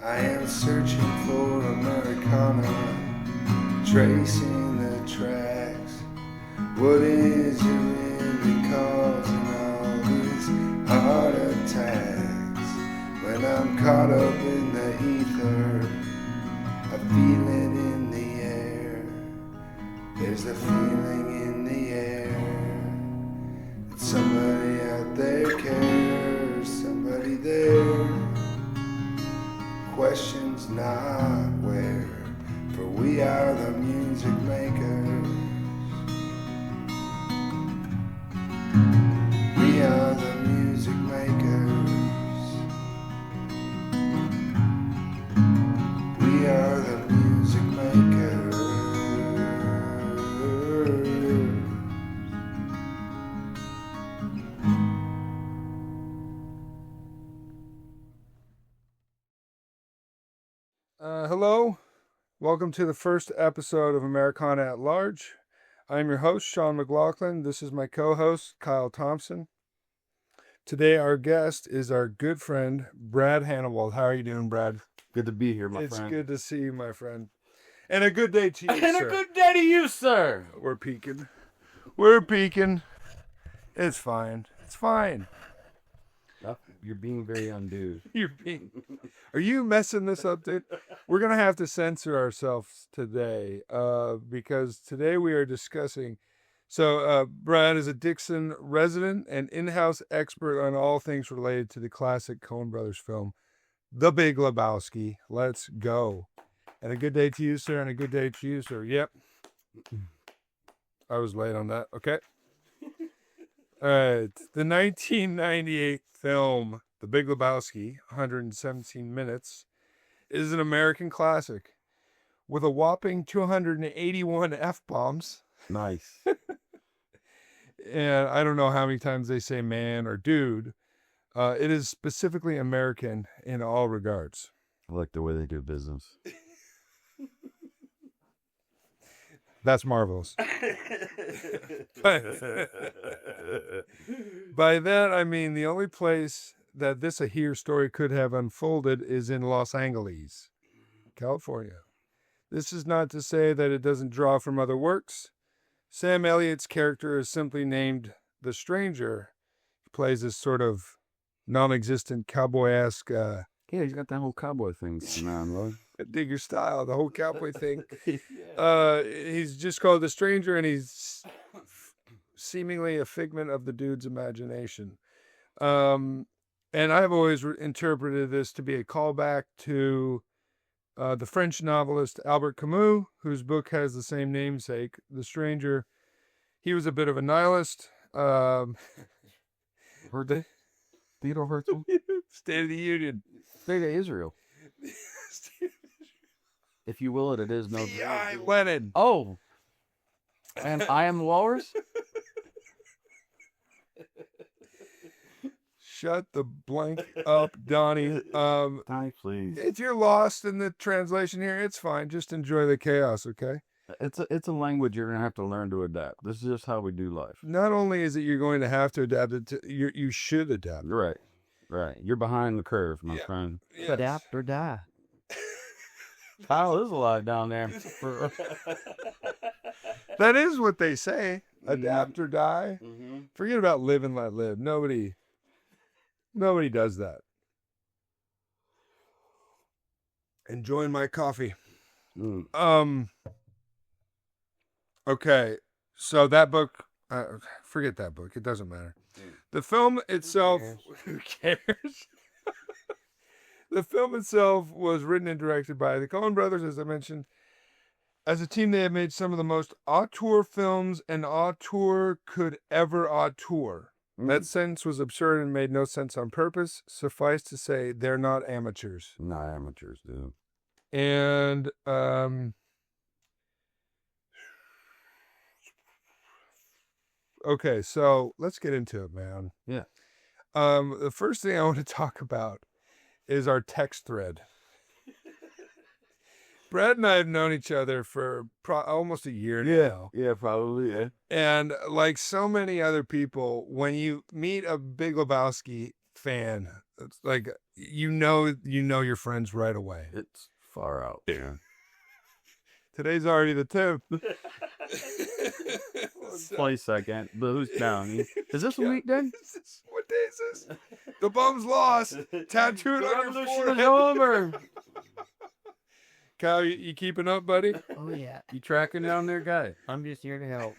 I am searching for Americana, tracing the tracks. What is it really causing all these heart attacks? When I'm caught up in the ether, I feel it in the air. There's a feeling in the air that somebody out there cares, somebody there. Questions not where, for we are the music makers. We are the music makers. We are the music makers. Hello, welcome to the first episode of Americana at Large. I'm your host, Sean McLaughlin. This is my co-host, Kyle Thompson. Today, our guest is our good friend, Brad Hannewald. How are you doing, Brad? Good to be here, my It's friend. good to see you, my friend. And a good day to you, And sir. a good day to you, sir. We're peaking. We're peaking. It's fine. It's fine. Oh, you're being very undue. Are you messing this up, dude? We're going to have to censor ourselves today because today we are discussing. So, Brad is a Dixon resident and in-house expert on all things related to the classic Coen Brothers film, The Big Lebowski. Let's go. And a good day to you, sir, and a good day to you, sir. Yep. I was late on that. Okay. All right. The 1998 film, The Big Lebowski, 117 minutes, is an American classic with a whopping 281 F-bombs. Nice. And I don't know how many times they say man or dude. It is specifically American in all regards. I like the way they do business. That's marvelous. By that, I mean the only place that this a here story could have unfolded is in Los Angeles, California. This is not to say that it doesn't draw from other works. Sam Elliott's character is simply named the Stranger. He plays this sort of non-existent cowboy-esque... Yeah, he's got that whole cowboy thing going on, Lord. dig your style, the whole cowboy thing. He's just called the Stranger, and he's seemingly a figment of the dude's imagination. And I've always interpreted this to be a callback to the French novelist Albert Camus, whose book has the same namesake, The Stranger. He was a bit of a nihilist. Heard that? Theodore Herzl? State of the Union. State of Israel. If you will it is no... V.I. Lenin. Oh! And I am the walrus? Shut the blank up, Donnie. Donnie, please. If you're lost in the translation here, it's fine. Just enjoy the chaos, okay? It's a language you're going to have to learn to adapt. This is just how we do life. Not only is it you're going to have to adapt it, you should adapt. Right. Right. You're behind the curve, my friend. Yes. Adapt or die. Kyle is alive down there. That is what they say. Adapt or die. Mm-hmm. Forget about live and let live. Nobody does that. Enjoying my coffee. Okay, so that book, forget that book. It doesn't matter. The film itself, who cares? The film itself was written and directed by the Coen Brothers, as I mentioned. As a team, they have made some of the most auteur films an auteur could ever auteur. That sentence was absurd and made no sense on purpose. Suffice to say, they're not amateurs. Not amateurs, dude. And okay, so let's get into it, man. Yeah. The first thing I want to talk about is our text thread. Brad and I have known each other for almost a year now. Yeah, probably, yeah. And like so many other people, when you meet a Big Lebowski fan, It's like you know your friends right away. It's far out. Yeah. Today's already the 10th. 22nd. But who's down? Is this a week then? What day is this? The bum's lost. Tattooed on your forehead. Over. Kyle, you keeping up, buddy? Oh, yeah. You tracking down there, guy? I'm just here to help.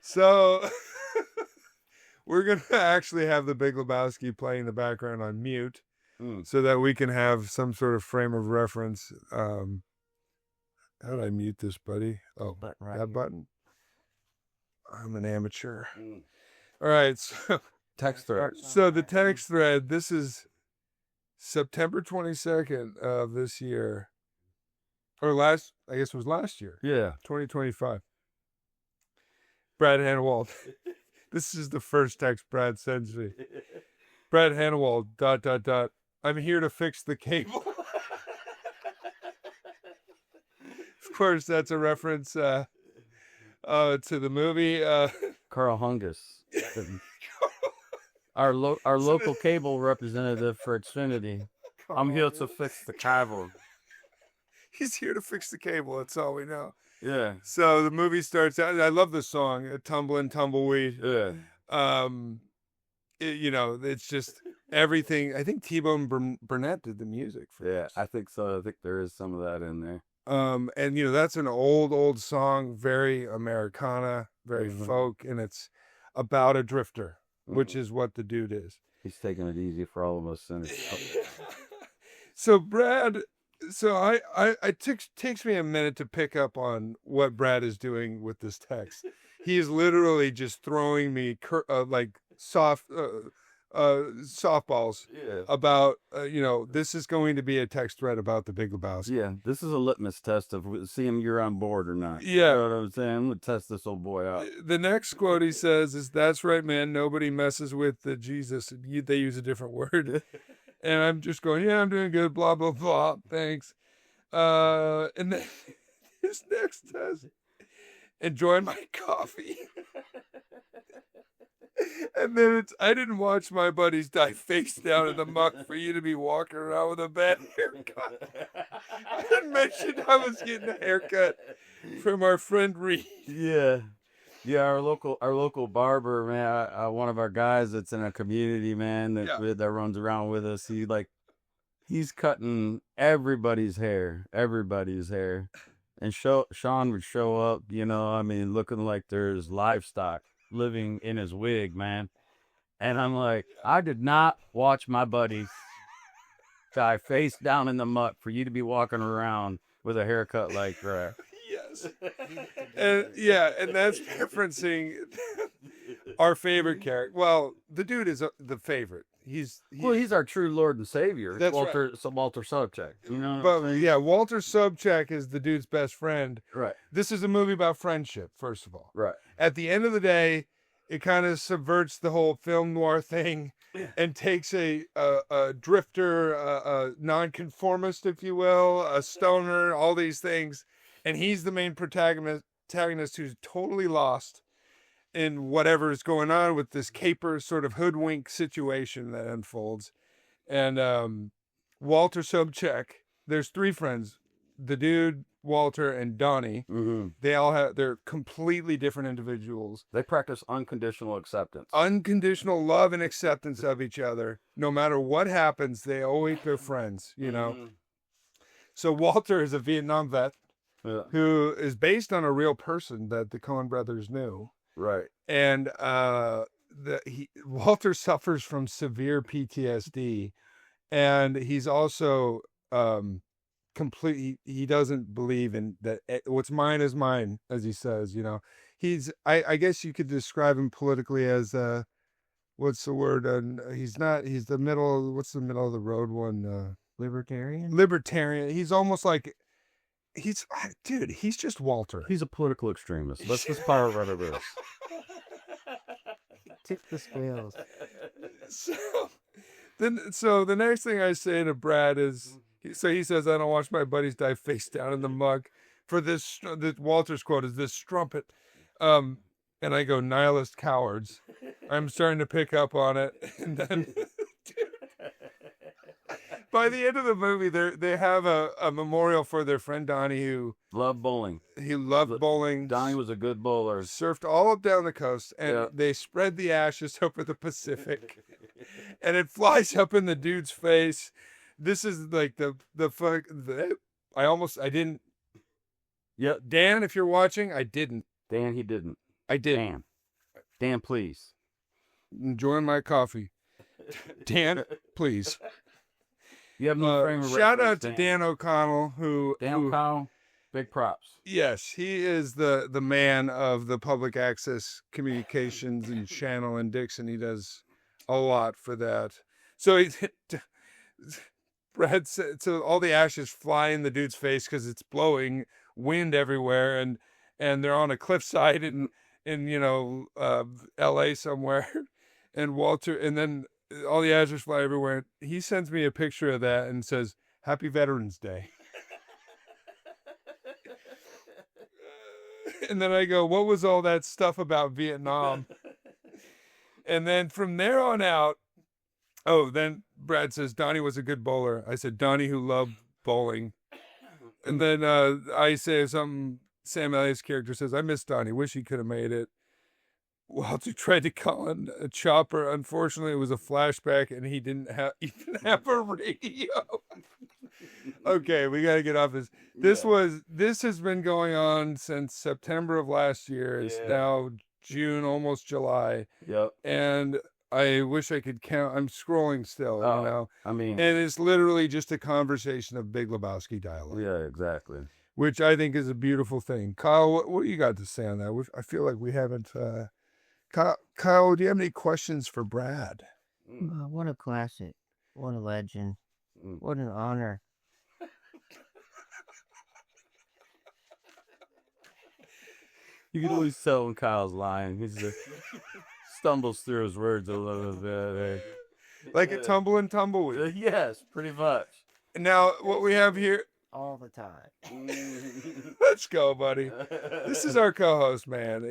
So, we're going to actually have the Big Lebowski playing in the background on mute so that we can have some sort of frame of reference. How did I mute this, buddy? Oh, Button right that here. button. I'm an amateur. All right, so Text thread. So the text thread, this is September 22nd of this year. Or I guess it was last year. Yeah. 2025. Brad Hannewald. This is the first text Brad sends me. Brad Hannewald, ... I'm here to fix the cable. Of course, that's a reference to the movie. Carl Hungus. Our local cable representative for Xfinity. I'm here to fix the cable. He's here to fix the cable. That's all we know. Yeah. So the movie starts out. I love the song, "Tumbling Tumbleweed." Yeah. It's just everything. I think T-Bone Burnett did the music for Yeah, this. I think so. I think there is some of that in there. And that's an old song, very Americana, very folk, and it's about a drifter, which is what the dude is. He's taking it easy for all of us sinners. So Brad, takes me a minute to pick up on what Brad is doing with this text. He is literally just throwing me like softballs about this is going to be a text thread about the Big Lebowski. Yeah, this is a litmus test of seeing you're on board or not. Yeah. You know what I'm saying? I'm going to test this old boy out. The next quote he says is, "That's right, man. Nobody messes with the Jesus." They use a different word. And I'm just going, "Yeah, I'm doing good, blah, blah, blah. Thanks." And then his next says, "Enjoying my coffee." And then I didn't watch my buddies die face down in the muck for you to be walking around with a bad haircut. I didn't mention I was getting a haircut from our friend Reed. Yeah. Yeah, our local barber, man, one of our guys that's in a community, man, that runs around with us, he's cutting everybody's hair. And Sean would show up, looking like there's livestock living in his wig, man. And I'm like, I did not watch my buddies die face down in the muck for you to be walking around with a haircut like that. Yes. And that's referencing our favorite character. Well, the dude is the favorite. He's our true Lord and Savior. That's Walter Sobchak. You know what I'm But saying? yeah, Walter Sobchak is the dude's best friend. Right. This is a movie about friendship, first of all. Right. At the end of the day, it kind of subverts the whole film noir thing and takes a drifter, a nonconformist, if you will, a stoner, all these things. And he's the main protagonist who's totally lost in whatever is going on with this caper sort of hoodwink situation that unfolds. And Walter Sobchak, there's three friends, the dude, Walter, and Donnie. Mm-hmm. They're completely different individuals. They practice unconditional acceptance. Unconditional love and acceptance of each other. No matter what happens, they always are friends, Mm-hmm. So Walter is a Vietnam vet who is based on a real person that the Coen Brothers knew. Right. And Walter suffers from severe PTSD, and he's also he doesn't believe in that what's mine is mine, as he says. I guess you could describe him politically as what's the word? He's the middle. What's the middle of the road one? Libertarian. He's almost like he's just Walter. He's a political extremist. Let's just power right over this. Tip the scales. So the next thing I say to Brad is, he says, "I don't watch my buddies die face down in the muck." For this Walter's quote is this strumpet. And I go, "Nihilist cowards." I'm starting to pick up on it. And then By the end of the movie, they have a memorial for their friend Donnie, who Loved bowling. he loved bowling. Donnie was a good bowler. Surfed all up down the coast, and Yeah. they spread the ashes over the Pacific, and it flies up in the dude's face. This is like the fuck. I didn't. Yeah, Dan, if you're watching, I didn't. Dan, he didn't. I did. Dan, please. Enjoying my coffee. Dan, please. You have no frame of Shout out reference, to Dan O'Connell, Dan O'Connell, big props. Yes, he is the man of the public access communications and channel in Dixon. He does a lot for that. So Brad said, so all the ashes fly in the dude's face because it's blowing wind everywhere, and they're on a cliffside in L.A. somewhere, and then all the ashes fly everywhere. He sends me a picture of that and says, "Happy Veterans Day." And then I go, "What was all that stuff about Vietnam?" And then from there on out, then Brad says, "Donnie was a good bowler." I said, "Donnie who loved bowling." And then I say something, Sam Elliott's character says, "I miss Donnie, wish he could have made it." Walter tried to call in a chopper. Unfortunately, it was a flashback, and he didn't even have a radio. Okay, we got to get off this. This has been going on since September of last year. It's now June, almost July. Yep. And I wish I could count. I'm scrolling still, I mean, and it's literally just a conversation of Big Lebowski dialogue. Yeah, exactly. Which I think is a beautiful thing. Kyle, what do you got to say on that? I feel like we haven't. Kyle, do you have any questions for Brad? What a classic. What a legend. What an honor. You can always tell when Kyle's lying. He just stumbles through his words a little bit. Like a tumble and tumbleweed. Yes, pretty much. Now, what we have here. All the time. Let's go, buddy. This is our co-host, man.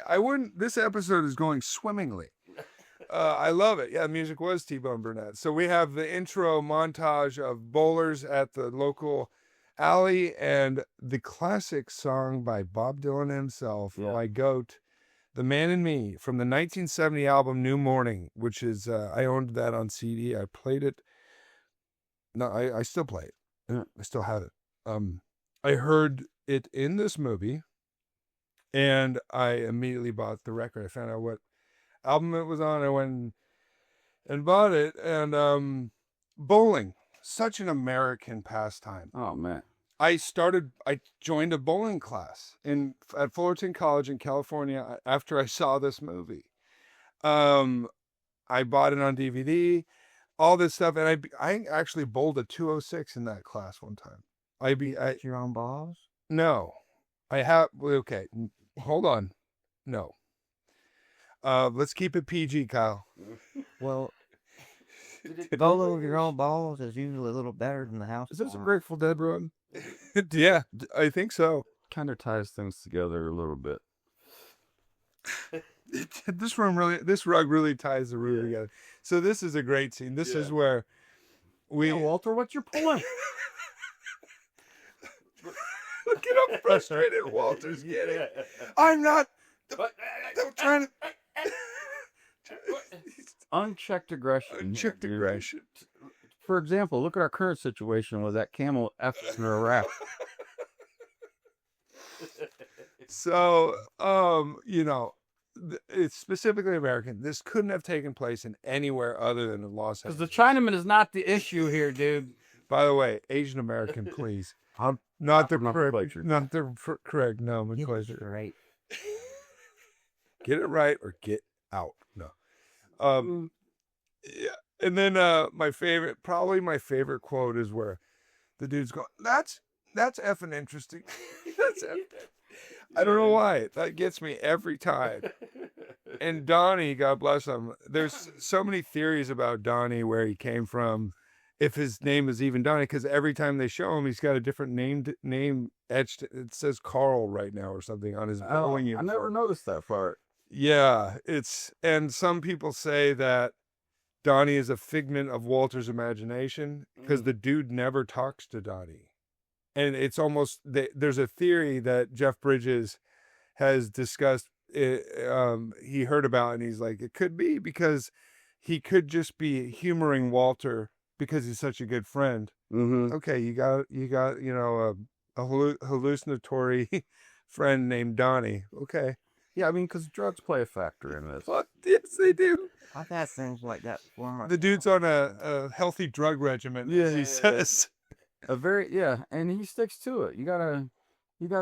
I wouldn't. This episode is going swimmingly. I love it. Yeah, music was T-Bone Burnett. So we have the intro montage of bowlers at the local alley and the classic song by Bob Dylan himself, My Goat, The Man in Me, from the 1970 album New Morning, which is, I owned that on CD. I played it. No, I still play it. I still have it. I heard it in this movie, and I immediately bought the record. I found out what album it was on. I went and bought it. And bowling, such an American pastime. Oh man! I joined a bowling class at Fullerton College in California after I saw this movie. I bought it on DVD. All this stuff, and I actually bowled a 206 in that class one time. Your own balls? No, I have. Okay, hold on. No. Let's keep it PG, Kyle. Well, bowling with your own balls is usually a little better than the house. Is this a Grateful Dead rug? Yeah, I think so. Kind of ties things together a little bit. This rug really ties the room together. So this is a great scene. This is where Walter, what you're pulling? Look at how frustrated Walter's getting. I'm not. I'm trying to. Unchecked aggression. Unchecked aggression. For example, look at our current situation with that camel F in a wrap. So, it's specifically American. This couldn't have taken place in anywhere other than Los Angeles. Because the Chinaman is not the issue here, dude. By the way, Asian American, please. Not the correct nomenclature. Right. Get it right or get out. No. Yeah. And then my favorite quote is where the dude's going, that's effing interesting. That's effing. I don't know why. That gets me every time. And Donnie, God bless him. There's so many theories about Donnie, where he came from, if his name is even Donnie, because every time they show him, he's got a different name etched. It says Carl right now or something on his bowling uniform. I never noticed that part. Yeah, and some people say that Donnie is a figment of Walter's imagination because the dude never talks to Donnie. And it's almost, there's a theory that Jeff Bridges has discussed, he heard about, and he's like, it could be because he could just be humoring Walter because he's such a good friend. Mm-hmm. Okay, you got a hallucinatory friend named Donnie. Okay. Yeah, I mean, because drugs play a factor in this. Fuck, yes, they do. I've had things like that before. The dude's on a healthy drug regimen, as he says. And he sticks to it. You gotta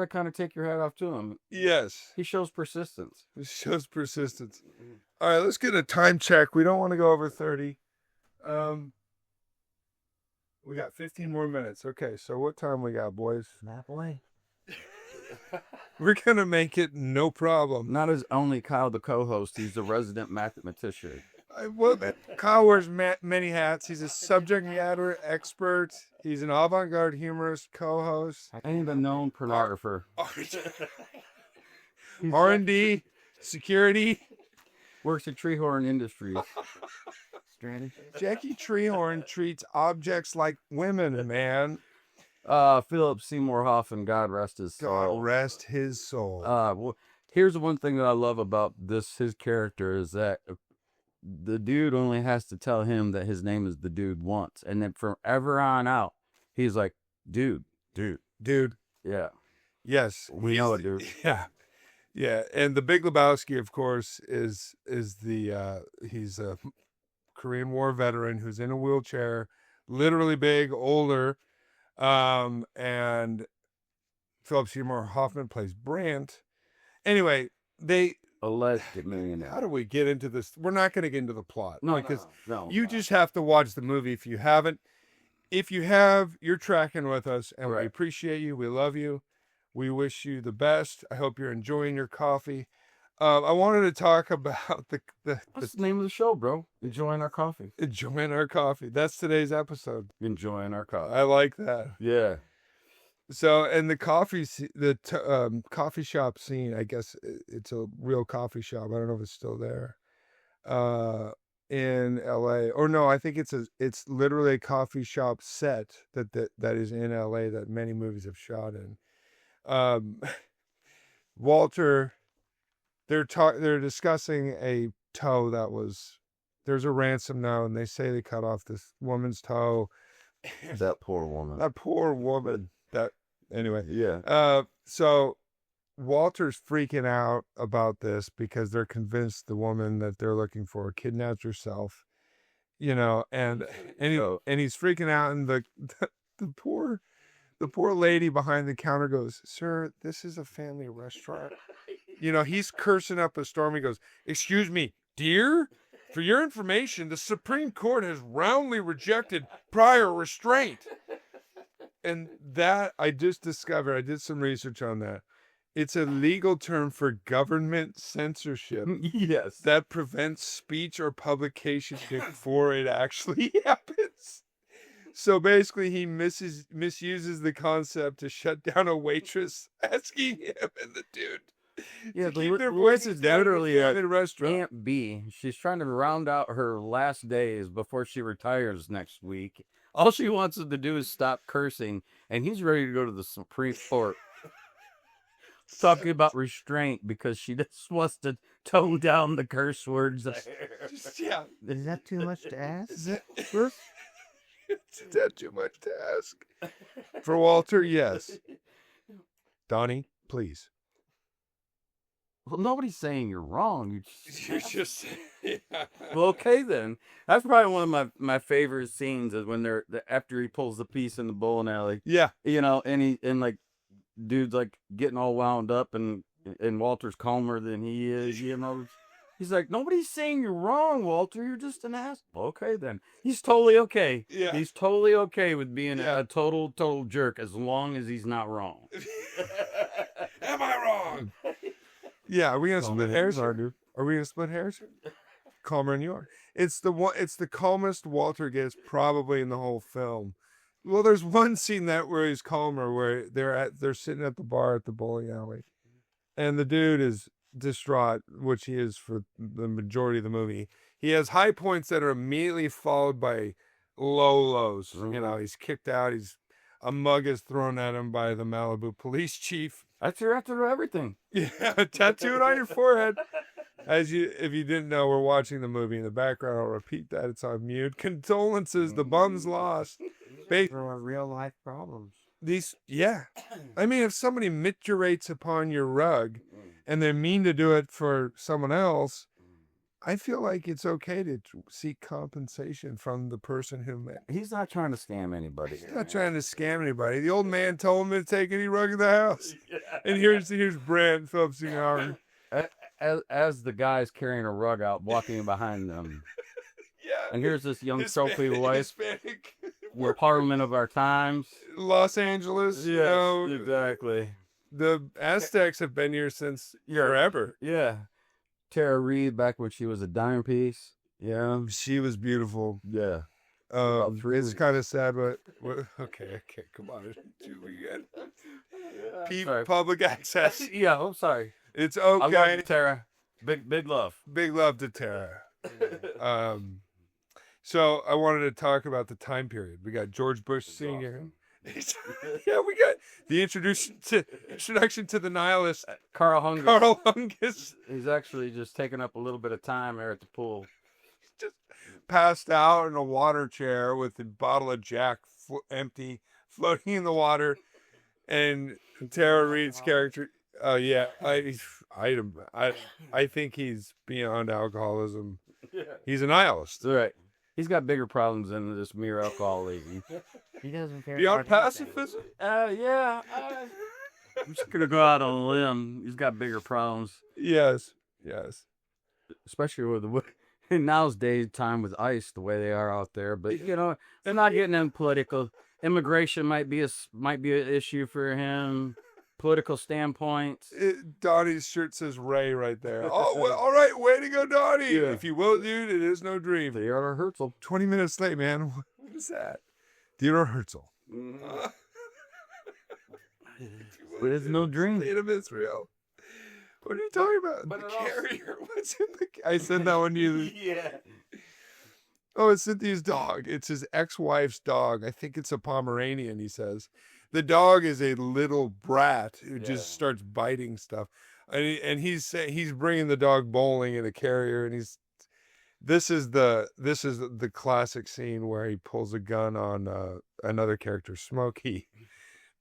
kind of take your hat off to him. Yes. He shows persistence. It shows persistence. All right, let's get a time check. We don't want to go over 30. We got 15 more minutes. Okay, so what time we got, boys? Halfway. We're going to make it no problem. Not as only Kyle the co-host, he's the resident mathematician. Kyle wears many hats. He's a subject matter expert. He's an avant-garde humorist, co-host. And a known pornographer. R&D, security. Works at Treehorn Industries. Strategy. Jackie Treehorn treats objects like women, man. Philip Seymour Hoffman, God rest his soul. God rest his soul. Well, here's the one thing that I love about his character is that the dude only has to tell him that his name is the dude once. And then from ever on out, he's like, dude. Yeah. Yes. We know it, dude. Yeah. Yeah. And the Big Lebowski, of course, is he's a Korean War veteran who's in a wheelchair, literally big, older. And Philip Seymour Hoffman plays Brandt. Anyway, Alleged millionaire. How do we get into this? We're not going to get into the plot. No, because no. You just have to watch the movie if you haven't. If you have, you're tracking with us, and we appreciate you. We love you. We wish you the best. I hope you're enjoying your coffee. I wanted to talk about What's the name of the show, bro? Enjoying our coffee. Enjoying our coffee. That's today's episode. Enjoying our coffee. I like that. Yeah. So, and the coffee shop scene, I guess it's a real coffee shop. I don't know if it's still there. In LA, or no, I think it's literally a coffee shop set that is in LA that many movies have shot in. Walter, they're discussing a toe there's a ransom now, and they say they cut off this woman's toe. That poor woman. Anyway. Yeah. So Walter's freaking out about this because they're convinced the woman that they're looking for kidnapped herself, and he's freaking out, and the poor lady behind the counter goes, "Sir, this is a family restaurant." He's cursing up a storm. He goes, "Excuse me, dear? For your information, the Supreme Court has roundly rejected prior restraint." And that I just discovered, I did some research on that. It's a legal term for government censorship. Yes. That prevents speech or publication before it actually happens. So basically, he misuses the concept to shut down a waitress asking him and the dude. Yeah, to keep their voices down literally in the restaurant. Aunt B. She's trying to round out her last days before she retires next week. All she wants him to do is stop cursing, and he's ready to go to the Supreme Court. Talking about restraint because she just wants to tone down the curse words. Yeah. Is that too much to ask? Is that too much to ask? For Walter, yes. Donnie, please. Well, nobody's saying you're wrong. You're just... Yeah. Well, okay then. That's probably one of my favorite scenes is when after he pulls the piece in the bowling alley. Yeah. And like dude's like getting all wound up and Walter's calmer than he is. He's like, nobody's saying you're wrong, Walter. You're just an ass. Okay then. He's totally okay. Yeah. He's totally okay with being a total jerk as long as he's not wrong. Am I wrong? Yeah, are we gonna split hairs? Are we gonna split hairs? Calmer in New York. It's the calmest Walter gets probably in the whole film. Well, there's one scene where he's calmer, where they're sitting at the bar at the bowling alley, and the dude is distraught, which he is for the majority of the movie. he has high points that are immediately followed by low lows. Mhm. You know, he's kicked out. A mug is thrown at him by the Malibu police chief. That's your answer to everything. Yeah, tattooed on your forehead. If you didn't know, we're watching the movie in the background. I'll repeat that. It's on mute. Condolences, the bum's lost. There are real life problems. I mean, if somebody miturates upon your rug and they mean to do it for someone else, I feel like it's okay to seek compensation from the person who met. He's not trying to scam anybody. He's not trying to scam anybody. The old man told him to take any rug in the house. And here's Brad Phillipsing Howard. As the guy's carrying a rug out, walking behind them. Yeah. And here's this young trophy wife. Hispanic. We're parliament of our times. Los Angeles. Yes, exactly. The Aztecs have been here since forever. Yeah. Tara Reid back when she was a dime piece. Yeah. She was beautiful. Yeah. It's kind of sad, but okay, come on, do we get public access? Yeah, I'm sorry. It's I love okay. you, Tara. Big love. Big love to Tara. So I wanted to talk about the time period. We got George Bush Sr. Yeah, we got the introduction to the nihilist Carl Hungus. Carl Hungus. He's actually just taking up a little bit of time there at the pool. Just passed out in a water chair with a bottle of Jack empty, floating in the water, and Tara Reid's character. Yeah, I think he's beyond alcoholism. He's a nihilist. Right. He's got bigger problems than this mere alcohol lady. He doesn't care. Beyond about pacifism? Yeah. I'm just gonna go out on a limb. He's got bigger problems. Yes. Especially with in nowadays time with ICE the way they are out there. But they're not getting in political. Immigration might be an issue for him. Political standpoints. Donnie's shirt says Ray right there. Oh, well, all right. Way to go, Donnie. Yeah. If you will, dude, it is no dream. Theodore Herzl. 20 minutes late, man. What is that? Theodore Herzl. But it's no dream. State of Israel. What are you talking about? But the carrier. What's in the... I said that when you... Yeah. Oh, it's Cynthia's dog. It's his ex-wife's dog. I think it's a Pomeranian, he says. The dog is a little brat who just starts biting stuff, and he's bringing the dog bowling in a carrier, and this is the classic scene where he pulls a gun on another character, Smokey,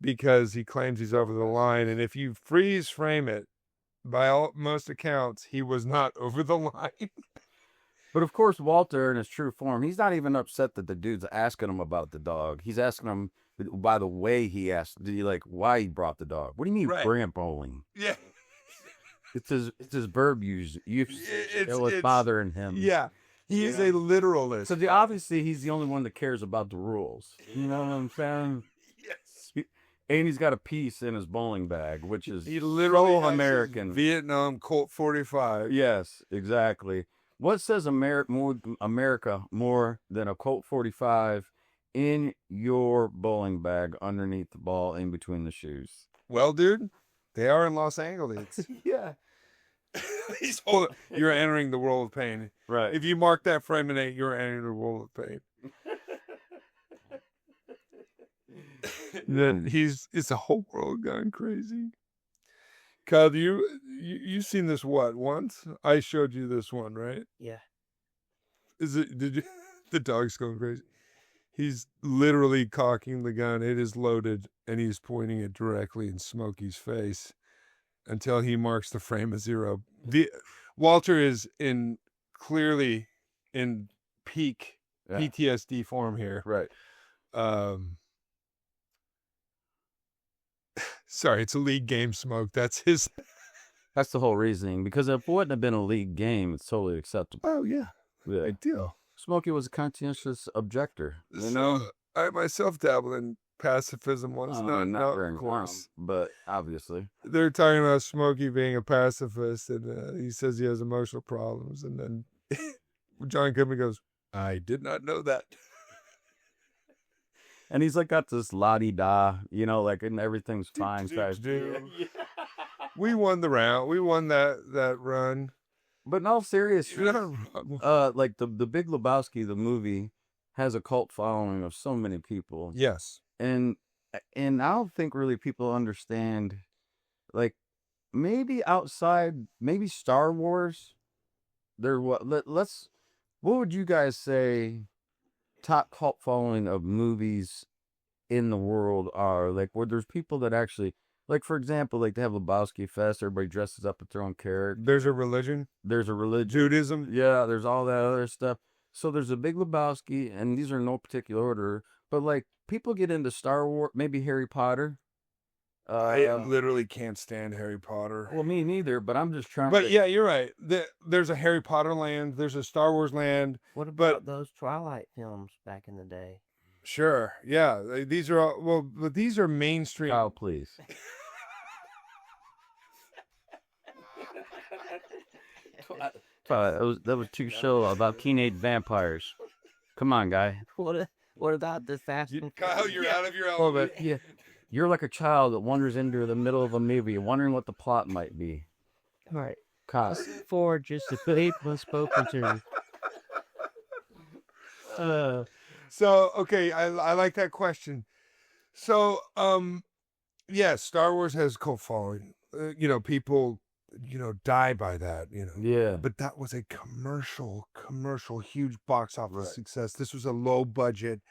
because he claims he's over the line, and if you freeze frame it, by most accounts, he was not over the line. But of course, Walter, in his true form, he's not even upset that the dude's asking him about the dog. He's asking him. By the way, he asked, why he brought the dog? What do you mean, bring it bowling? Yeah, it's his verb use. It was bothering him. Yeah, he is a literalist. So obviously, he's the only one that cares about the rules. You know what I'm saying? Yes. And he's got a piece in his bowling bag, which is he literally so American. Vietnam Colt 45. Yes, exactly. What says America more than a Colt 45? In your bowling bag, underneath the ball, in between the shoes. Well, dude, they are in Los Angeles. Yeah. You're entering the world of pain. Right. If you mark that frame in 8, you're entering the world of pain. Then it's a whole world gone crazy. Kyle, you've seen this once? I showed you this one, right? Yeah. Did you? The dog's going crazy. He's literally cocking the gun. It is loaded, and he's pointing it directly in Smokey's face until he marks the frame of 0. Walter is clearly in peak PTSD form here. Right. Sorry, it's a league game, Smoke. That's his. That's the whole reasoning. Because if it wouldn't have been a league game, it's totally acceptable. Oh, yeah. Ideal. Smokey was a conscientious objector. I myself dabble in pacifism once. Not very close, but obviously. They're talking about Smokey being a pacifist, and he says he has emotional problems. And then John Goodman goes, I did not know that. And he's got this la-di-da, and everything's fine. We won the round. We won that run. But in all seriousness, You're not wrong. like the Big Lebowski, the movie, has a cult following of so many people, Yes. and I don't think really people understand, like maybe outside, maybe Star Wars. Let's. What would you guys say? Top cult following of movies in the world are like where there's people that actually like, for example, like they have Lebowski Fest, everybody dresses up with their own character. There's a religion. There's a religion. Judaism. Yeah, there's all that other stuff. So there's a Big Lebowski, and these are in no particular order, but like people get into Star Wars, maybe Harry Potter. I literally can't stand Harry Potter. Well, me neither, but I'm just trying. But yeah, you're right. There's a Harry Potter land. There's a Star Wars land. What about those Twilight films back in the day? Sure. Yeah. These are all, well, but these are mainstream. Kyle, please. That was too show about teenage vampires. Come on, guy. What about the Fast and Kyle, you're out of your element. Yeah, you're like a child that wanders into the middle of a movie, wondering what the plot might be. All right. Kyle. For just a babe was spoken to. So, okay, I like that question. So, yeah, Star Wars has cult following. People, die by that, Yeah. But that was a commercial, huge box office success. This was a low budget,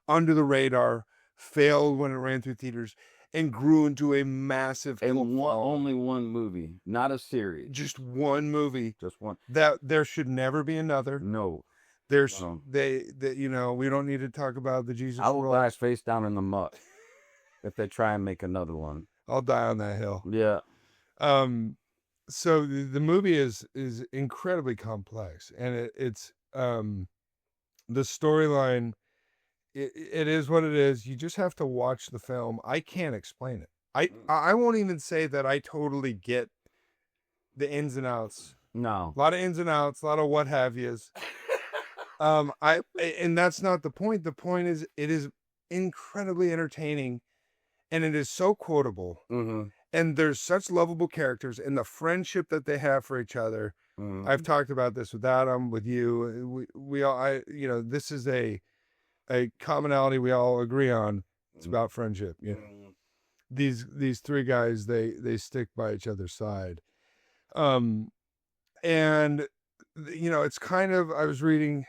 under the radar, failed when it ran through theaters, and grew into a massive And cult following. only one movie, not a series. Just one movie. Just one. That there should never be another. No. There's No. we don't need to talk about the Jesus. I will roll. lie his face down in the muck if they try and make another one. I'll die on that hill. Yeah. So the movie is incredibly complex, and it's the storyline. It is what it is. You just have to watch the film. I can't explain it. I won't even say that I totally get the ins and outs. No. A lot of ins and outs, a lot of what have yous. And that's not the point. The point is it is incredibly entertaining, and it is so quotable. Mm-hmm. And there's such lovable characters, and the friendship that they have for each other. Mm-hmm. I've talked about this with Adam, with you. We all, this is a commonality we all agree on. It's about friendship. These three guys, they stick by each other's side. And it's kind of, I was reading,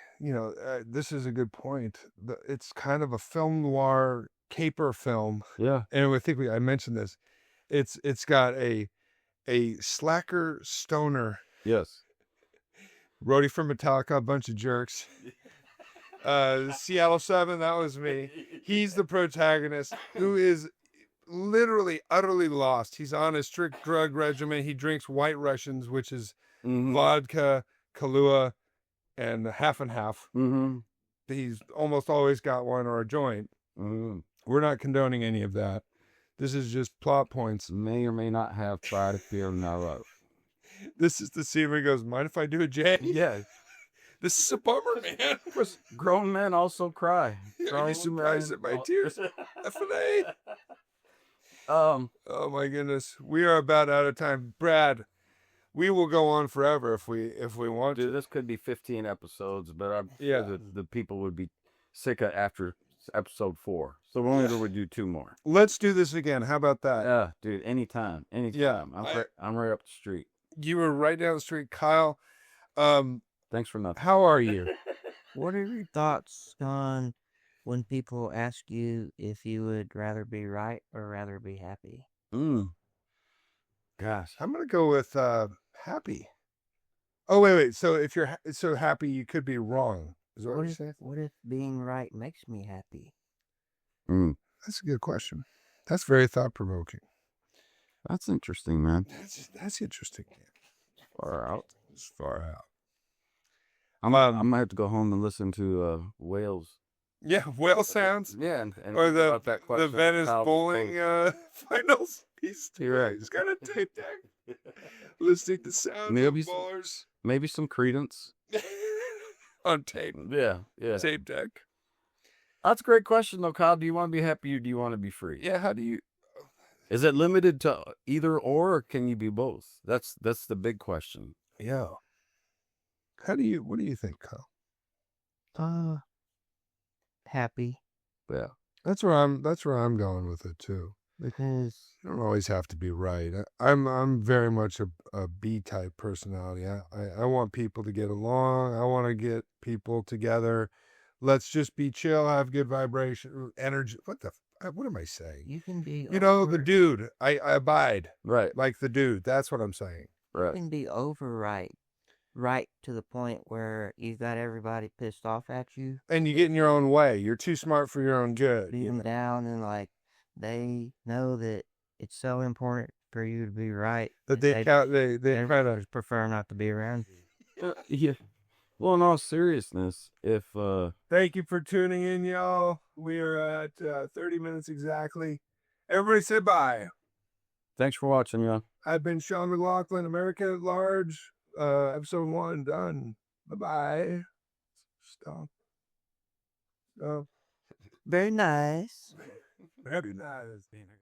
this is a good point. It's kind of a film noir caper film. Yeah. And I think I mentioned this. It's got a slacker stoner. Yes. Roadie from Metallica, a bunch of jerks. Seattle 7, that was me. He's the protagonist who is literally utterly lost. He's on a strict drug regimen. He drinks White Russians, which is vodka, Kahlua, and half and half. Mm-hmm. He's almost always got one or a joint. Mm-hmm. We're not condoning any of that. This is just plot points. May or may not have tried a fear now. This is the scene where he goes, mind if I do a J? Yeah. This is a bummer, man. Grown men also cry. Are you surprised at my tears? F&A. Oh my goodness. We are about out of time. Brad, we will go on forever if we want Dude, to. this could be 15 episodes, but Yeah. the people would be sick of after episode 4. So we only would do 2 more. Let's do this again. How about that? Yeah, dude, anytime. Yeah, I'm right up the street. You were right down the street, Kyle. Thanks for nothing. How are you? What are your thoughts on when people ask you if you would rather be right or rather be happy? Gosh. I'm gonna go with happy. Oh wait. So if you're so happy, you could be wrong. Is that what you're saying? What if being right makes me happy? That's a good question. That's very thought provoking. That's interesting, man. That's interesting. Far out. It's far out. I might have to go home and listen to Wales. Yeah, whale sounds. Yeah, and Or about that the question Venice how- bowling finals. He's right. He's got a tape deck. Listening to sounds Maybe of bowlers maybe some credence. on tape. Yeah. Tape deck. That's a great question, though, Kyle. Do you want to be happy or do you want to be free? Yeah. How do you? Is it limited to either or can you be both? That's the big question. Yeah. What do you think, Kyle? Happy. Yeah. That's where I'm going with it too. Because You don't always have to be right. I'm very much a B type personality. I want people to get along. I want to get people together. Let's just be chill, have good vibration, energy. What am I saying? you can be The dude. I abide. Right. Like the dude. That's what I'm saying. you Right. can be overright. Right to the point where you got everybody pissed off at you. And you get in your own way. You're too smart for your own good. Beat them down, and like they know that it's so important for you to be right That they kind of. just prefer not to be around you. Yeah. Well, in all seriousness, if Thank you for tuning in, y'all. We are at 30 minutes exactly. Everybody say bye. thanks for watching, y'all. I've been Sean McLaughlin, America at Large. Episode 1 done. Bye-bye. Stop. Very nice. Very nice.